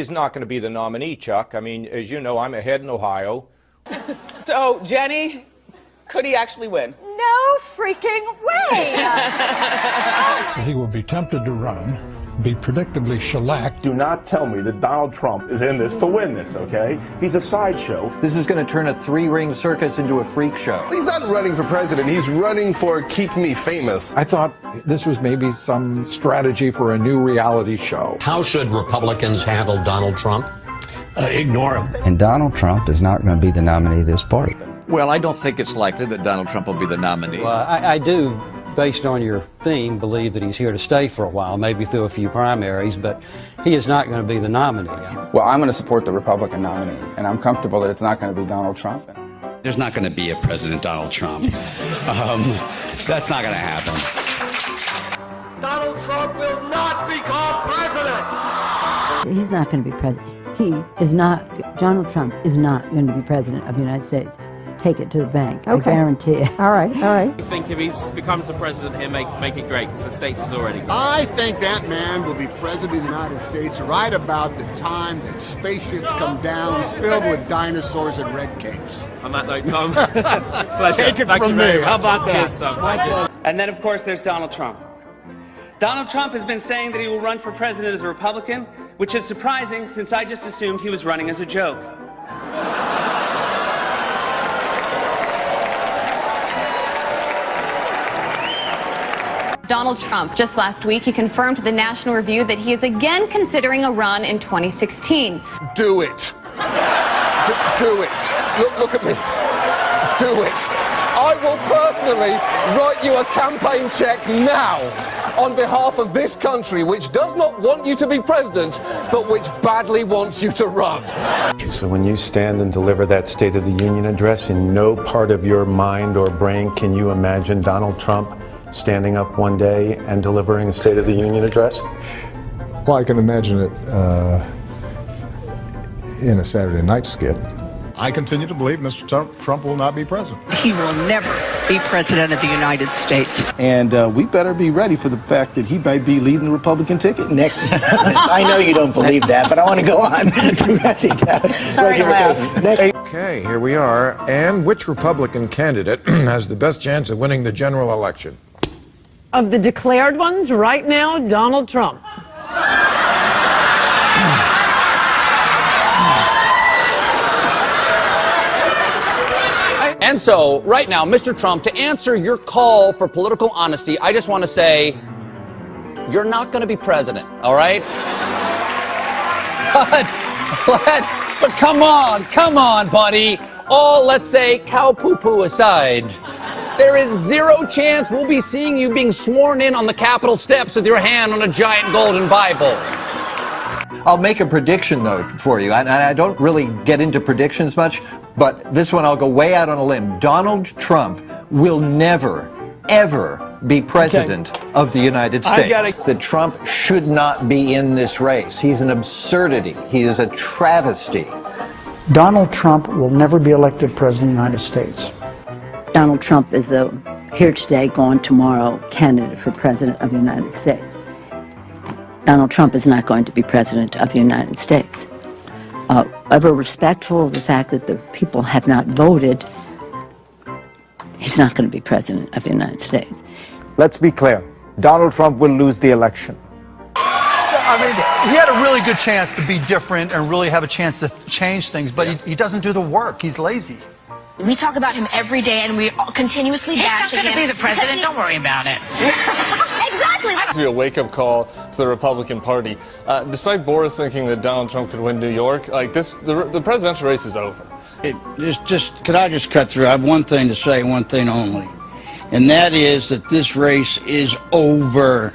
He's not going to be the nominee, Chuck. I mean, as you know, I'm ahead in Ohio. So, Jenny, could he actually win? No freaking way! He will be tempted to run, be predictably shellacked. Do not tell me that Donald Trump is in this to win this, okay? He's a sideshow. This is going to turn a three-ring circus into a freak show. He's not running for president. He's running for Keep Me Famous. I thought this was maybe some strategy for a new reality show. How should Republicans handle Donald Trump? Ignore him. And Donald Trump is not going to be the nominee of this party. Well, I don't think it's likely that Donald Trump will be the nominee. Well, I do, based on your theme, believe that he's here to stay for a while, maybe through a few primaries, but he is not going to be the nominee. Well, I'm going to support the Republican nominee, and I'm comfortable that it's not going to be Donald Trump. There's not going to be a President Donald Trump. That's not going to happen. Donald Trump will not become president. He's not going to be president. Donald Trump is not going to be president of the United States. Take it to the bank. Okay. I guarantee it. All right, all right. I think if he becomes the president here, make it great, because the States is already great. I think that man will be president of the United States right about the time that spaceships come down filled with dinosaurs and red capes. On that note, Tom, take it from me. How about that? Cheers, Tom. And then, of course, there's Donald Trump. Donald Trump has been saying that he will run for president as a Republican, which is surprising since I just assumed he was running as a joke. Donald Trump, just last week, he confirmed to the National Review that he is again considering a run in 2016. Do it. Do it. Look at me. Do it. I will personally write you a campaign check now on behalf of this country, which does not want you to be president, but which badly wants you to run. So when you stand and deliver that State of the Union address, in no part of your mind or brain can you imagine Donald Trump standing up one day and delivering a State of the Union address? Well, I can imagine it in a Saturday night skit. I continue to believe Mr. Trump will not be president. He will never be president of the United States. And we better be ready for the fact that he might be leading the Republican ticket next. I know you don't believe that, but I want to go on to write it down. Sorry to laugh. Okay, here we are. And which Republican candidate has the best chance of winning the general election? Of the declared ones, right now, Donald Trump. And so, right now, Mr. Trump, to answer your call for political honesty, I just want to say, you're not going to be president, all right? But come on, buddy. All, let's say, cow poo-poo aside, there is zero chance we'll be seeing you being sworn in on the Capitol steps with your hand on a giant golden Bible. I'll make a prediction, though, for you. And I don't really get into predictions much, but this one I'll go way out on a limb. Donald Trump will never, ever be president of the United States. That Trump should not be in this race. He's an absurdity. He is a travesty. Donald Trump will never be elected president of the United States. Donald Trump is the here today, gone tomorrow candidate for president of the United States. Donald Trump is not going to be president of the United States. Ever respectful of the fact that the people have not voted, he's not going to be president of the United States. Let's be clear. Donald Trump will lose the election. I mean, he had a really good chance to be different and really have a chance to change things, but he doesn't do the work. He's lazy. We talk about him every day, and we continuously bash him. He's not going to be the president. Don't worry about it. Exactly. It has to be a wake-up call to the Republican Party. Despite Boris thinking that Donald Trump could win New York, like this, the presidential race is over. Could I just cut through? I have one thing to say, one thing only, and that is that this race is over.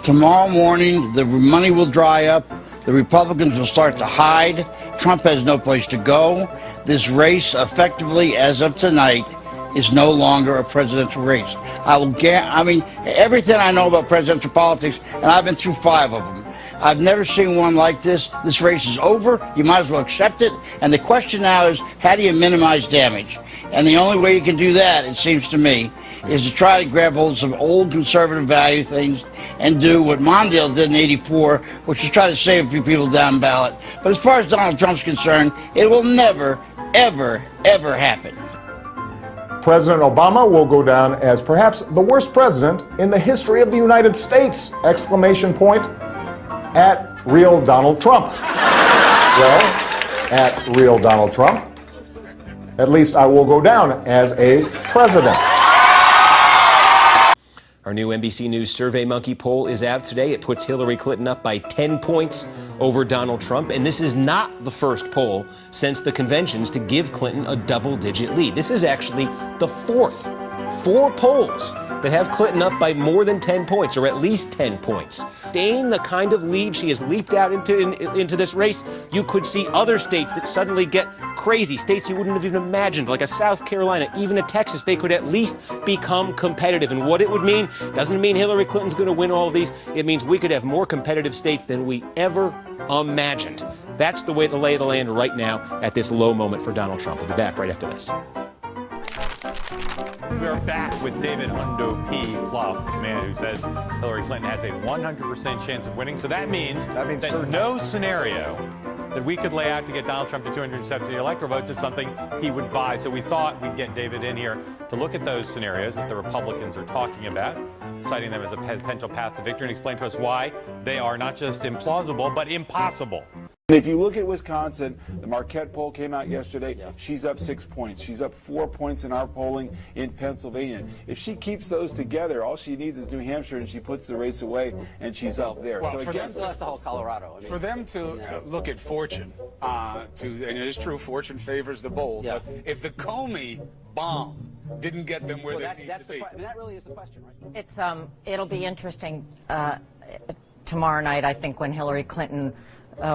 Tomorrow morning, the money will dry up. The Republicans will start to hide. Trump has no place to go. This race, effectively, as of tonight, is no longer a presidential race. I mean, everything I know about presidential politics, and I've been through 5 of them, I've never seen one like this. This race is over. You might as well accept it. And the question now is, how do you minimize damage? And the only way you can do that, it seems to me, is to try to grab hold of some old conservative value things and do what Mondale did in '84, which is try to save a few people down ballot. But as far as Donald Trump's concerned, it will never, ever, ever happen. President Obama will go down as perhaps the worst president in the history of the United States! Exclamation point at real Donald Trump. Well, at real Donald Trump, at least I will go down as a president. Our new NBC News Survey Monkey poll is out today. It puts Hillary Clinton up by 10 points over Donald Trump. And this is not the first poll since the conventions to give Clinton a double-digit lead. This is actually the fourth. 4 polls that have Clinton up by more than 10 points, or at least 10 points. Staying the kind of lead she has leaped out into this race, you could see other states that suddenly get crazy. States you wouldn't have even imagined, like a South Carolina, even a Texas, they could at least become competitive. And what it would mean doesn't mean Hillary Clinton's going to win all of these. It means we could have more competitive states than we ever imagined. That's the way the lay of the land right now at this low moment for Donald Trump. We'll be back right after this. We are back with David Hundo P. Plouffe, the man who says Hillary Clinton has a 100% chance of winning. So that means that no scenario that we could lay out to get Donald Trump to 270 electoral votes is something he would buy. So we thought we'd get David in here to look at those scenarios that the Republicans are talking about, citing them as a potential path to victory, and explain to us why they are not just implausible, but impossible. And if you look at Wisconsin, the Marquette poll came out yesterday. She's up 6 points. She's up 4 points in our polling in Pennsylvania. If she keeps those together, all she needs is New Hampshire, and she puts the race away, and she's up there. Well, so for again, them, the whole Colorado. I mean, for them to look at fortune, and it is true, fortune favors the bold. But if the Comey bomb didn't get them where they need to be, that really is the question, right? It's it'll be interesting tomorrow night, I think, when Hillary Clinton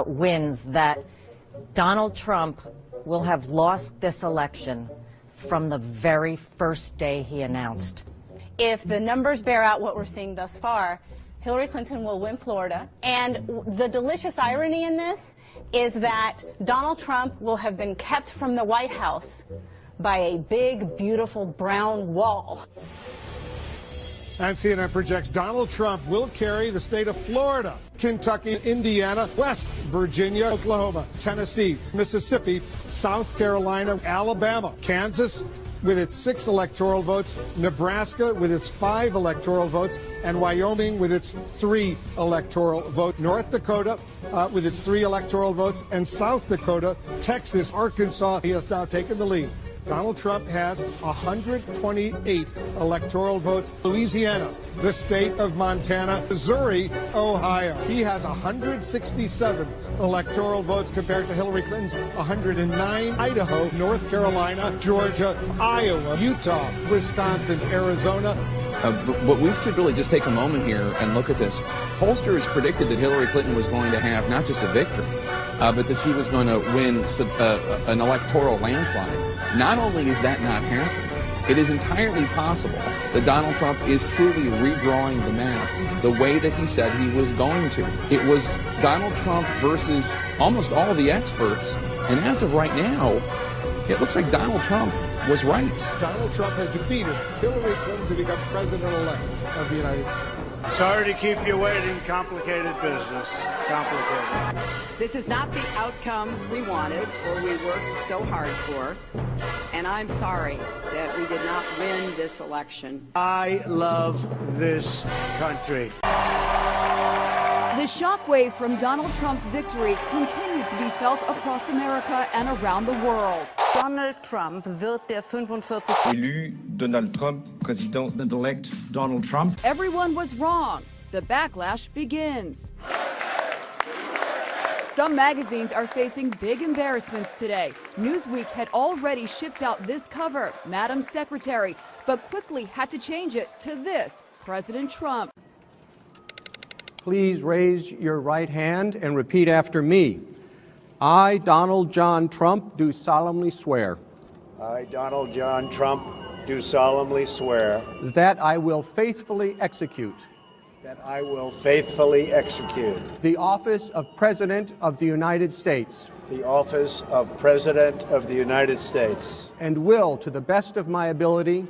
wins, that Donald Trump will have lost this election from the very first day he announced. If the numbers bear out what we're seeing thus far, Hillary Clinton will win Florida. And the delicious irony in this is that Donald Trump will have been kept from the White House by a big, beautiful brown wall. And CNN projects Donald Trump will carry the state of Florida, Kentucky, Indiana, West Virginia, Oklahoma, Tennessee, Mississippi, South Carolina, Alabama, Kansas with its 6 electoral votes, Nebraska with its 5 electoral votes, and Wyoming with its 3 electoral votes, North Dakota with its 3 electoral votes, and South Dakota, Texas, Arkansas. He has now taken the lead. Donald Trump has 128 electoral votes. Louisiana, the state of Montana, Missouri, Ohio. He has 167 electoral votes compared to Hillary Clinton's 109. Idaho, North Carolina, Georgia, Iowa, Utah, Wisconsin, Arizona. But we should really just take a moment here and look at this. Pollsters predicted that Hillary Clinton was going to have not just a victory, but that she was going to win an electoral landslide. Not only is that not happening, it is entirely possible that Donald Trump is truly redrawing the map the way that he said he was going to. It was Donald Trump versus almost all the experts, and as of right now, it looks like Donald Trump was right. Donald Trump has defeated Hillary Clinton to become president-elect of the United States. Sorry to keep you waiting. Complicated business. Complicated. This is not the outcome we wanted or we worked so hard for. And I'm sorry that we did not win this election. I love this country. The shockwaves from Donald Trump's victory continue to be felt across America and around the world. Donald Trump wird der 45. Élu Donald Trump, President-elect Donald Trump. Everyone was wrong. The backlash begins. Some magazines are facing big embarrassments today. Newsweek had already shipped out this cover, Madam Secretary, but quickly had to change it to this, President Trump. Please raise your right hand and repeat after me. I, Donald John Trump, do solemnly swear. I, Donald John Trump, do solemnly swear. That I will faithfully execute. that I will faithfully execute the office of President of the United States the office of President of the United States and will, to the best of my ability,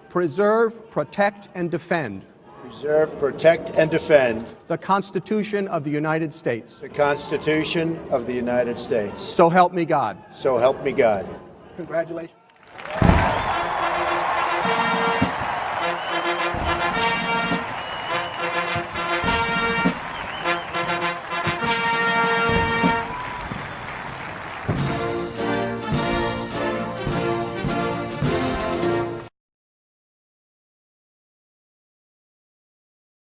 preserve, protect, and defend the Constitution of the United States. The Constitution of the United States. So help me God. So help me God. Congratulations.